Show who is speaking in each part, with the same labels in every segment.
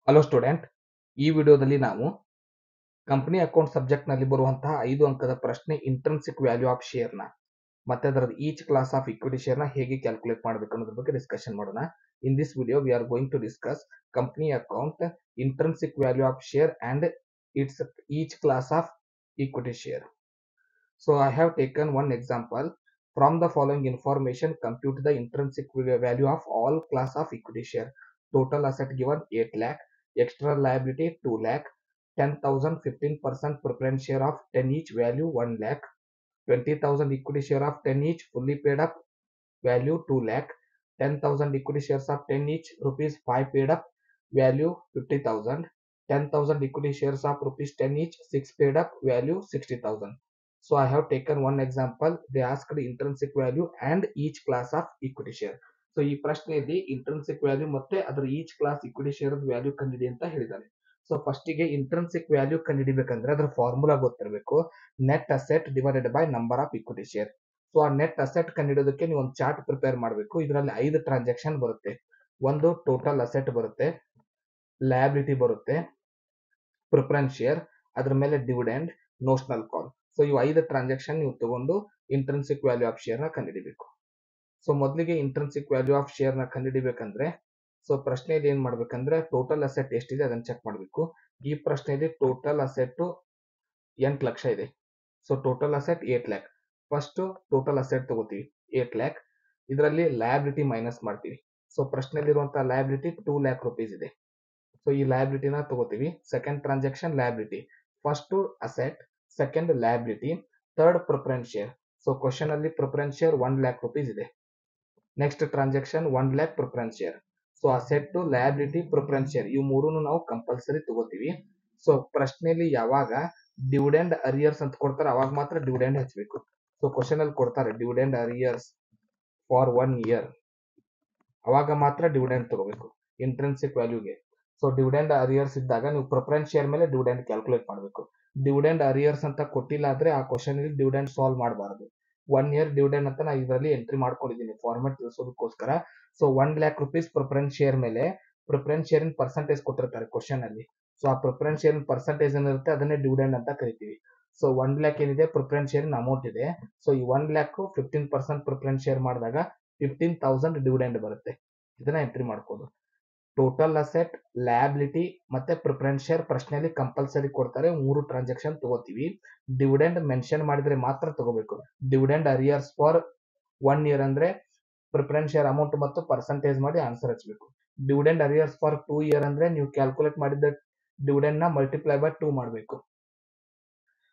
Speaker 1: Hello student, ಈ ವಿಡಿಯೋದಲ್ಲಿ ನಾವು ಕಂಪನಿ ಅಕೌಂಟ್ ಸಬ್ಜೆಕ್ಟ್ ನಲ್ಲಿ ಬರುವಂತಹ 5 ಅಂಕದ ಪ್ರಶ್ನೆ ಇಂಟ್ರಿನ್ಸಿಕ್ ವ್ಯಾಲ್ಯೂ ಆಫ್ ಶೇರ್ ನ ಮತ್ತೆ ಅದರ each class of equity share ನ ಹೇಗೆ ಕ್ಯಾಲ್ಕುಲೇಟ್ ಮಾಡಬೇಕು ಅನ್ನೋದ್ರ ಬಗ್ಗೆ ಡಿಸ್ಕಷನ್ ಮಾಡೋಣ. In this video we are going to discuss company account intrinsic value of share and it's each class of equity share. So I have taken one example. From the following information, compute the intrinsic value of all class of equity share. Total asset given 8 lakh, extra liability 2 lakh, 10,000 15% preference share of 10 each value 1 lakh, 20,000 equity share of 10 each fully paid up value 2 lakh, 10,000 equity shares of 10 each rupees 5 paid up value 50,000, 10,000 equity shares of rupees 10 each 6 paid up value 60,000. So I have taken one example. They asked the intrinsic value and each class of equity share. So ಈ ಪ್ರಶ್ನೆಯಲ್ಲಿ intrinsic value ಮತ್ತೆ ಅದರ each class equity share value ಕಂಡಿಡಿ ಅಂತ ಹೇಳಿದ್ದಾರೆ. So ಫಸ್ಟಿಗೆ intrinsic value ಕಂಡಿಡಿಬೇಕಂದ್ರೆ ಅದರ formula ಗೊತ್ತಿರಬೇಕು. Net asset divided by number of equity share. So ಆ ನೆಟ್ ಅಸೆಟ್ ಕಂಡಿಡೋದಕ್ಕೆ ನೀವು ಒಂದು ಚಾರ್ಟ್ ಪ್ರಿಪೇರ್ ಮಾಡಬೇಕು. ಇದರಲ್ಲಿ 5 ಟ್ರಾನ್ಸಾಕ್ಷನ್ ಬರುತ್ತೆ. ಒಂದು ಟೋಟಲ್ ಅಸೆಟ್ ಬರುತ್ತೆ, ಲಯಬಿಲಿಟಿ ಬರುತ್ತೆ, ಪ್ರಿಫರೆನ್ಸ್ ಶೇರ್, ಅದ್ರ ಮೇಲೆ ಡಿವಿಡೆಂಡ್, ನೋಷನಲ್ ಕಾಲ್. ಸೊ ಇವು 5 ಟ್ರಾನ್ಸಾಕ್ಷನ್ ನೀವು ತಗೊಂಡು ಇಂಟ್ರಿನ್ಸಿಕ್ ವ್ಯಾಲ್ಯೂ ಆಫ್ ಶೇರ್ ನ ಕಂಡುಹಿಡಿಬೇಕು. ಸೊ ಮೊದಲಿಗೆ ಇಂಟ್ರಿನ್ಸಿಕ್ ವ್ಯಾಲ್ಯೂ ಆಫ್ ಶೇರ್ ನ ಕಂಡುಹಿಡಿಬೇಕಂದ್ರೆ ಸೊ ಪ್ರಶ್ನೆಯಲ್ಲಿ ಏನ್ ಮಾಡ್ಬೇಕಂದ್ರೆ ಟೋಟಲ್ ಅಸೆಟ್ ಎಷ್ಟಿದೆ ಅದನ್ನ ಚೆಕ್ ಮಾಡಬೇಕು. ಈ ಪ್ರಶ್ನೆಯಲ್ಲಿ ಟೋಟಲ್ ಅಸೆಟ್ 8 ಲಕ್ಷ ಇದೆ. So total asset 8 lac. First total asset ತಗೋತೀವಿ 8 ಲ್ಯಾಕ್. ಇದರಲ್ಲಿ ಲಯಬಿಲಿಟಿ ಮೈನಸ್ ಮಾಡ್ತೀವಿ. ಸೊ ಪ್ರಶ್ನೆಯಲ್ಲಿರುವಂತಹ ಲಯಬಿಲಿಟಿ 2 ಲ್ಯಾಕ್ ರುಪೀಸ್ ಇದೆ. ಸೊ ಈ ಲಯಬಿಲಿಟಿನ ತಗೋತೀವಿ. Second transaction liability, first asset, second liability, third preference share. So question ಅಲ್ಲಿ ಪ್ರಿಫರೆನ್ಸ್ ಶೇರ್ 1 ಲ್ಯಾಕ್ ರುಪೀಸ್ ಇದೆ. Next transaction 1 lac preference share. So asset, liability, preference share ಇವು ಮೂರನ್ನು ನಾವು compulsory ತಗೋತೀವಿ. So ಪ್ರಶ್ನೆಯಲ್ಲಿ ಯಾವಾಗ ಡಿವಿಡೆಂಡ್ ಅರಿಯರ್ಸ್ ಅಂತ ಕೊಡ್ತಾರೆ ಅವಾಗ ಮಾತ್ರ ಡಿವಿಡೆಂಡ್ ಹಚ್ಚಬೇಕು. ಸೊ ಕ್ವಶನ್ ಅಲ್ಲಿ ಕೊಡ್ತಾರೆ ಡಿವಿಡೆಂಡ್ ಅರಿಯರ್ಸ್ ಫಾರ್ 1 ಇಯರ್, ಅವಾಗ ಮಾತ್ರ ಡಿವಿಡೆಂಡ್ ತಗೋಬೇಕು ಇಂಟ್ರಿನ್ಸಿಕ್ ವ್ಯಾಲ್ಯೂಗೆ. ಸೊ ಡಿವಿಡೆಂಡ್ ಅರಿಯರ್ಸ್ ಇದ್ದಾಗ ನೀವು ಪ್ರಿಫರೆನ್ಸ್ ಶೇರ್ ಮೇಲೆ ಡಿವಿಡೆಂಡ್ ಕ್ಯಾಲ್ಕುಲೇಟ್ ಮಾಡಬೇಕು. ಡಿವಿಡೆಂಡ್ ಅರಿಯರ್ಸ್ ಅಂತ ಕೊಟ್ಟಿಲ್ಲ ಆದ್ರೆ ಆ ಕ್ವಶನ್ ಅಲ್ಲಿ ಡಿವಿಡೆಂಡ್ ಸಾಲ್ವ್ ಮಾಡಬಾರದು. 1 ಇಯರ್ ಡಿವಿಡೆಂಡ್ ಅಂತ ನಾನು ಇದರಲ್ಲಿ ಎಂಟ್ರಿ ಮಾಡ್ಕೊಂಡಿದ್ದೀನಿ ಫಾರ್ಮೆಟ್ ತಿಳಿಸೋದಕ್ಕೋಸ್ಕರ. So 1 lakh rupees preference share ಮೇಲೆ ಪ್ರಿಫರೆನ್ಸ್ ಶೇರ್ ಇನ್ ಪರ್ಸೆಂಟೇಜ್ ಕೊಟ್ಟಿರ್ತಾರೆ ಕ್ವಶನ್ ಅಲ್ಲಿ. ಸೊ ಆ ಪ್ರಿಫರೆನ್ಸ್ ಶೇರ್ ಇನ್ ಪರ್ಸೆಂಟೇಜ್ ಏನಿರುತ್ತೆ ಅದನ್ನೇ ಡಿವಿಡೆಂಡ್ ಅಂತ ಕರಿತೀವಿ. ಸೊ 1 ಲ್ಯಾಕ್ ಏನಿದೆ ಪ್ರಿಫರೆನ್ಸ್ ಶೇರ್ ಇನ್ ಅಮೌಂಟ್ ಇದೆ. ಸೊ ಈ 1 ಲ್ಯಾಕ್ 15% ಪ್ರಿಫರೆನ್ಸ್ ಶೇರ್ ಮಾಡಿದಾಗ 15,000 ಡಿವಿಡೆಂಡ್ ಬರುತ್ತೆ. ಇದನ್ನ ಎಂಟ್ರಿ ಮಾಡ್ಕೋದು. ಟೋಟಲ್ ಅಸೆಟ್, ಲಯಬಿಲಿಟಿ ಮತ್ತೆ ಪ್ರಿಫರೆನ್ಸ್ ಶೇರ್ ಪ್ರಶ್ನೆಯಲ್ಲಿ ಕಂಪಲ್ಸರಿ ಕೊಡ್ತಾರೆ. 3 ಟ್ರಾನ್ಸಾಕ್ಷನ್ ತಗೋತೀವಿ. ಡಿವಿಡೆಂಡ್ ಮೆನ್ಷನ್ ಮಾಡಿದ್ರೆ ಮಾತ್ರ ತಗೋಬೇಕು. ಡಿವಿಡೆಂಡ್ ಅರಿಯರ್ಸ್ ಫಾರ್ 1 ಇಯರ್ ಅಂದ್ರೆ ಪ್ರಿಫರೆನ್ಸ್ ಶೇರ್ ಅಮೌಂಟ್ ಮತ್ತು ಪರ್ಸೆಂಟೇಜ್ ಮಾಡಿ ಆನ್ಸರ್ ಹಚ್ಚಬೇಕು. ಡಿವಿಡೆಂಡ್ ಅರಿಯರ್ಸ್ ಫಾರ್ 2 ಇಯರ್ ಅಂದ್ರೆ ನೀವು ಕ್ಯಾಲ್ಕುಲೇಟ್ ಮಾಡಿದ ಡಿವಿಡೆಂಡ್ ನ ಮಲ್ಟಿಪ್ಲೈ ಬೈ 2 ಮಾಡಬೇಕು.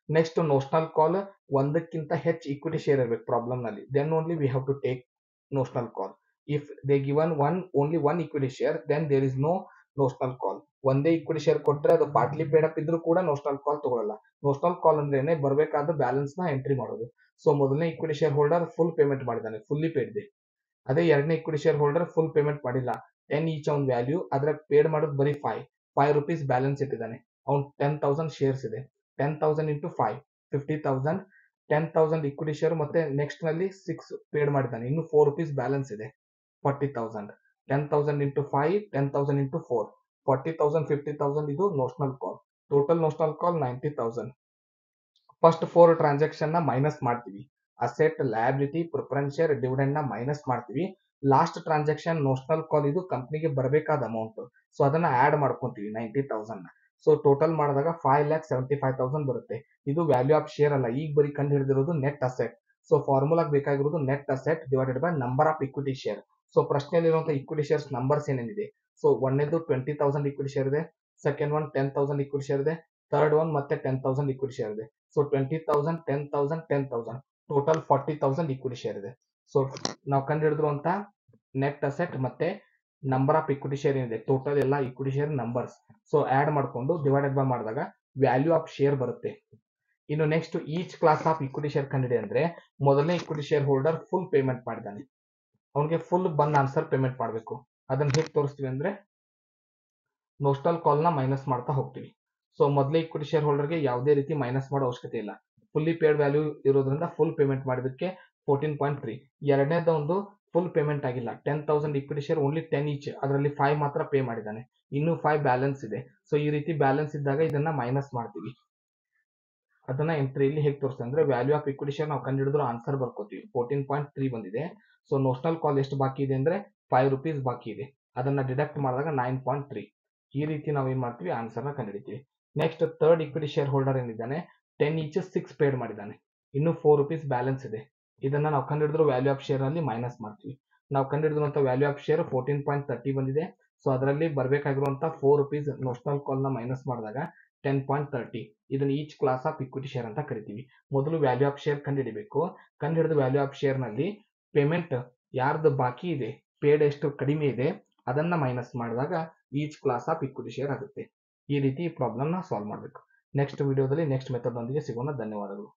Speaker 1: ನೆಕ್ಸ್ಟ್ ನೋಷನಲ್ ಕಾಲ್, ಒಂದಕ್ಕಿಂತ ಹೆಚ್ಚು ಇಕ್ವಿಟಿ ಶೇರ್ ಇರಬೇಕು ಪ್ರಾಬ್ಲಮ್ ನಲ್ಲಿ. Then only we have to take notional call. If they given only one equity share, then there is no notional call. ಒಂದೇ equity share ಕೊಟ್ರೆ ಅದು partly paid up ಇದ್ರೂ ಕೂಡ notional ಕಾಲ್ ತಗೊಳ್ಳಲ್ಲ. ನೋಷನಲ್ ಕಾಲ್ ಅಂದ್ರೆ ಬರಬೇಕಾದ ಬ್ಯಾಲೆನ್ಸ್ ನ ಎಂಟ್ರಿ ಮಾಡೋದು. ಸೊ ಮೊದಲನೇ equity share holder full payment ಮಾಡಿದ್ದಾನೆ, ಫುಲ್ಲಿ ಪೇಡ್ ಇದೆ. ಅದೇ ಎರಡನೇ equity share holder full payment ಮಾಡಿಲ್ಲ, 10 ಈಚ್ ಅವನ್ ವ್ಯಾಲ್ಯೂ, ಆದ್ರೆ ಪೇಡ್ ಮಾಡೋದು ಬರೀ 5 rupees ಬ್ಯಾಲೆನ್ಸ್ ಇಟ್ಟಿದ್ದಾನೆ. ಅವ್ನು 10,000 ಶೇರ್ಸ್ ಇದೆ. 10,000 ಇಂಟು 5 50,000, 10,000 ಇಕ್ವಿಟಿ ಶೇರ್ ಮತ್ತೆ ನೆಕ್ಸ್ಟ್ ನಲ್ಲಿ 6 ಪೇಡ್ ಮಾಡಿದ್ದಾನೆ. ಇನ್ನು 4 rupees ಬ್ಯಾಲೆನ್ಸ್ ಇದೆ. 40,000, 10,000 into 5, 10,000 into 4, 40,000, 50,000 ಇದು ನೋಷನಲ್ ಕಾಲ್. ಟೋಟಲ್ ನೋಷನಲ್ ಕಾಲ್ 90,000. ಫಸ್ಟ್ 4 ಟ್ರಾನ್ಸಾಕ್ಷನ್ ನ ಮೈನಸ್ ಮಾಡ್ತೀವಿ. Asset, liability, preference share, dividend ನ ಮೈನಸ್ ಮಾಡ್ತೀವಿ. ಲಾಸ್ಟ್ ಟ್ರಾನ್ಸಾಕ್ಷನ್ ನೋಷನಲ್ ಕಾಲ್, ಇದು ಕಂಪ್ನಿಗೆ ಬರಬೇಕಾದ ಅಮೌಂಟ್. ಸೊ ಅದನ್ನ ಆಡ್ ಮಾಡ್ಕೊಂತೀವಿ 90,000 ನ. ಸೊ ಟೋಟಲ್ ಮಾಡಿದಾಗ 5,75,000 ಬರುತ್ತೆ. ಇದು ವ್ಯಾಲ್ಯೂ ಆಫ್ ಶೇರ್ ಅಲ್ಲ, ಈಗ ಬರೀ ಕಂಡು ಹಿಡಿದಿರೋದು ನೆಟ್ ಅಸೆಟ್. ಸೊ ಫಾರ್ಮುಲಾಗ್ ಬೇಕಾಗಿರೋದು net asset divided by number of equity share. So ಪ್ರಶ್ನೆಯಲ್ಲಿರುವಂತಹ ಇಕ್ವಿಟಿ ಶೇರ್ಸ್ ನಂಬರ್ಸ್ ಏನೇನಿದೆ. ಸೊ ಒಂದೇದು 20,000 ಇಕ್ವಿಟಿ ಶೇರ್ ಇದೆ, ಸೆಕೆಂಡ್ ಒನ್ 10,000 ಇಕ್ವಿಟಿ ಶೇರ್ ಇದೆ, ಥರ್ಡ್ ಒನ್ ಮತ್ತೆ 10,000 ಇಕ್ವಿಟಿ ಶೇರ್ ಇದೆ. ಸೊ 20,000, 10,000, 10,000 ಟೋಟಲ್ 40,000 ಇಕ್ವಿಟಿ ಶೇರ್ ಇದೆ. ಸೊ ನಾವು ಕಂಡುಹಿಡಿದಿರುವಂತ ನೆಟ್ ಅಸೆಟ್ ಮತ್ತೆ ನಂಬರ್ ಆಫ್ ಇಕ್ವಿಟಿ ಶೇರ್ ಏನಿದೆ ಟೋಟಲ್ ಎಲ್ಲ equity share numbers. So add ಮಾಡ್ಕೊಂಡು ಡಿವೈಡೆಡ್ ಬೈ ಮಾಡಿದಾಗ ವ್ಯಾಲ್ಯೂ ಆಫ್ ಶೇರ್ ಬರುತ್ತೆ. ಇನ್ನು next each class of equity share ಕಂಡಿಡಿ ಅಂದ್ರೆ ಮೊದಲನೇ equity share holder full payment ಮಾಡಿದ್ದಾನೆ, ಅವನಿಗೆ ಫುಲ್ ಬಂದ್ ಆನ್ಸರ್ ಪೇಮೆಂಟ್ ಮಾಡಬೇಕು. ಅದನ್ನ ಹೇಗೆ ತೋರಿಸ್ತೀವಿ ಅಂದ್ರೆ ನೋಷನಲ್ ಕಾಲ್ ನ ಮೈನಸ್ ಮಾಡ್ತಾ ಹೋಗ್ತೀವಿ. ಸೊ ಮೊದಲೇ ಇಕ್ವಿಟಿ ಶೇರ್ ಹೋಲ್ಡರ್ಗೆ ಯಾವುದೇ ರೀತಿ ಮೈನಸ್ ಮಾಡೋ ಅವಶ್ಯಕತೆ ಇಲ್ಲ, ಫುಲ್ಲಿ ಪೇಡ್ ವ್ಯಾಲ್ಯೂ ಇರೋದ್ರಿಂದ ಫುಲ್ ಪೇಮೆಂಟ್ ಮಾಡಿದಕ್ಕೆ 14.3. ಎರಡನೇದ ಒಂದು ಫುಲ್ ಪೇಮೆಂಟ್ ಆಗಿಲ್ಲ. 10,000 ಇಕ್ವಿಟಿ ಶೇರ್ ಓನ್ಲಿ 10 ಈಚ್, ಅದರಲ್ಲಿ 5 ಮಾತ್ರ ಪೇ ಮಾಡಿದ್ದಾನೆ, ಇನ್ನು 5 ಬ್ಯಾಲೆನ್ಸ್ ಇದೆ. ಸೊ ಈ ರೀತಿ ಬ್ಯಾಲೆನ್ಸ್ ಇದ್ದಾಗ ಇದನ್ನ ಮೈನಸ್ ಮಾಡ್ತೀವಿ. ಅದನ್ನ ಎಂಟ್ರಿಯಲ್ಲಿ ಹೇಗೆ ತೋರಿಸ್ತದೆ ಅಂದ್ರೆ ವ್ಯಾಲ್ಯೂ ಆಫ್ ಇಕ್ವಿಟಿ ಶೇರ್ ನಾವು ಕಂಡುಹಿಡಿದ್ರು ಆನ್ಸರ್ ಬರ್ಕೋತೀವಿ. 14.3 ಬಂದಿದೆ. ಸೊ ನೋಷನಲ್ ಕಾಲ್ ಎಷ್ಟು ಬಾಕಿ ಇದೆ ಅಂದ್ರೆ 5 rupees ಬಾಕಿ ಇದೆ. ಅದನ್ನ ಡಿಡಕ್ಟ್ ಮಾಡಿದಾಗ 9.3. ಈ ರೀತಿ ನಾವು ಏನ್ ಮಾಡ್ತೀವಿ, ಆನ್ಸರ್ನ ಕಂಡುಹಿಡಿತೀವಿ. Next third equity share holder ಏನಿದ್ದಾನೆ 10 each 6 ಪೇಡ್ ಮಾಡಿದ್ದಾನೆ, ಇನ್ನು 4 rupees ಬ್ಯಾಲೆನ್ಸ್ ಇದೆ. ಇದನ್ನ ನಾವು ಕಂಡುಹಿಡಿದ್ರು ವ್ಯಾಲ್ಯೂ ಆಫ್ ಶೇರ್ ಅಲ್ಲಿ ಮೈನಸ್ ಮಾಡ್ತೀವಿ. ನಾವು ಕಂಡುಹಿಡಿದಿರುವಂತ ವ್ಯಾಲ್ಯೂ ಆಫ್ ಶೇರ್ 14.30 ಬಂದಿದೆ. ಸೊ ಅದರಲ್ಲಿ ಬರಬೇಕಾಗಿರುವಂತ 4 rupees ನೋಷನಲ್ ಕಾಲ್ ನ ಮೈನಸ್ ಮಾಡಿದಾಗ 10.30. ಇದನ್ನ each class of equity share ಅಂತ ಕರಿತೀವಿ. ಮೊದಲು ವ್ಯಾಲ್ಯೂ ಆಫ್ ಶೇರ್ ಕಂಡುಹಿಡಿಬೇಕು. ಕಂಡುಹಿಡಿದ ವ್ಯಾಲ್ಯೂ ಆಫ್ ಶೇರ್ ನಲ್ಲಿ ಪೇಮೆಂಟ್ ಯಾರ್ದು ಬಾಕಿ ಇದೆ, ಪೇಡ್ ಎಷ್ಟು ಕಡಿಮೆ ಇದೆ ಅದನ್ನ ಮೈನಸ್ ಮಾಡಿದಾಗ each class of equity share ಆಗುತ್ತೆ. ಈ ರೀತಿ ಈ ಪ್ರಾಬ್ಲಮ್ ನ ಸಾಲ್ವ್ ಮಾಡಬೇಕು. ನೆಕ್ಸ್ಟ್ ವಿಡಿಯೋದಲ್ಲಿ ನೆಕ್ಸ್ಟ್ ಮೆಥಡ್ ಒಂದಿಗೆ ಸಿಗೋಣ. ಧನ್ಯವಾದಗಳು.